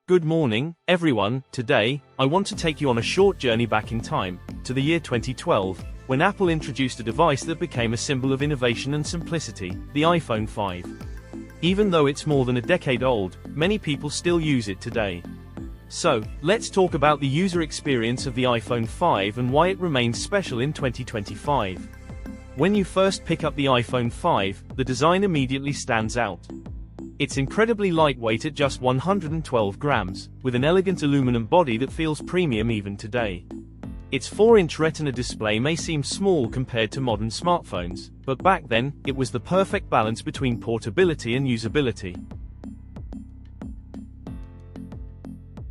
Good morning, everyone. Today, I want to take you on a short journey back in time, to the year 2012, when Apple introduced a device that became a symbol of innovation and simplicity, the iPhone 5. Even though it's more than a decade old, many people still use it today. So, let's talk about the user experience of the iPhone 5 and why it remains special in 2025. When you first pick up the iPhone 5, the design immediately stands out. It's incredibly lightweight at just 112 grams, with an elegant aluminum body that feels premium even today. Its 4-inch Retina display may seem small compared to modern smartphones, but back then, it was the perfect balance between portability and usability.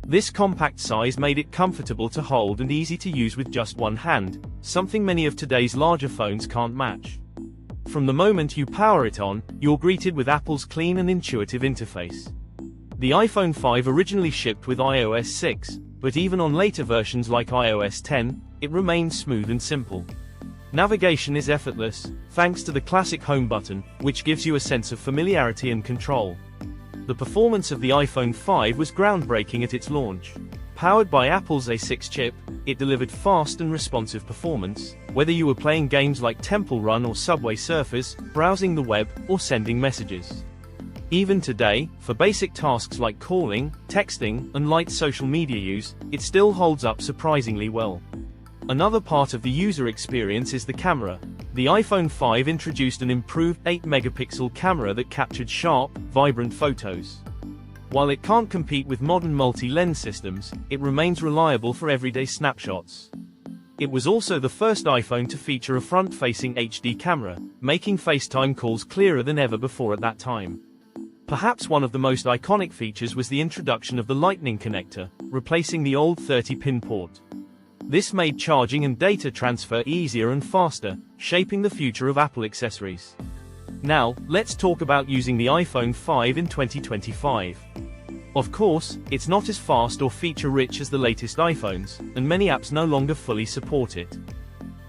This compact size made it comfortable to hold and easy to use with just one hand, something many of today's larger phones can't match. From the moment you power it on, you're greeted with Apple's clean and intuitive interface. The iPhone 5 originally shipped with iOS 6, but even on later versions like iOS 10, it remains smooth and simple. Navigation is effortless, thanks to the classic home button, which gives you a sense of familiarity and control. The performance of the iPhone 5 was groundbreaking at its launch. Powered by Apple's A6 chip, it delivered fast and responsive performance, whether you were playing games like Temple Run or Subway Surfers, browsing the web, or sending messages. Even today, for basic tasks like calling, texting, and light social media use, it still holds up surprisingly well. Another part of the user experience is the camera. The iPhone 5 introduced an improved 8-megapixel camera that captured sharp, vibrant photos. While it can't compete with modern multi-lens systems, it remains reliable for everyday snapshots. It was also the first iPhone to feature a front-facing HD camera, making FaceTime calls clearer than ever before at that time. Perhaps one of the most iconic features was the introduction of the Lightning connector, replacing the old 30-pin port. This made charging and data transfer easier and faster, shaping the future of Apple accessories. Now, let's talk about using the iPhone 5 in 2025. Of course, it's not as fast or feature-rich as the latest iPhones, and many apps no longer fully support it.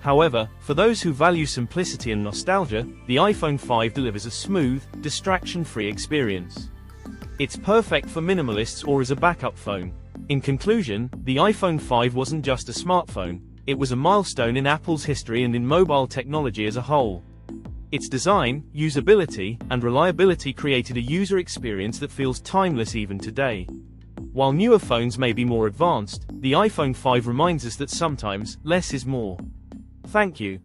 However, for those who value simplicity and nostalgia, the iPhone 5 delivers a smooth, distraction-free experience. It's perfect for minimalists or as a backup phone. In conclusion, the iPhone 5 wasn't just a smartphone, it was a milestone in Apple's history and in mobile technology as a whole. Its design, usability, and reliability created a user experience that feels timeless even today. While newer phones may be more advanced, the iPhone 5 reminds us that sometimes, less is more. Thank you.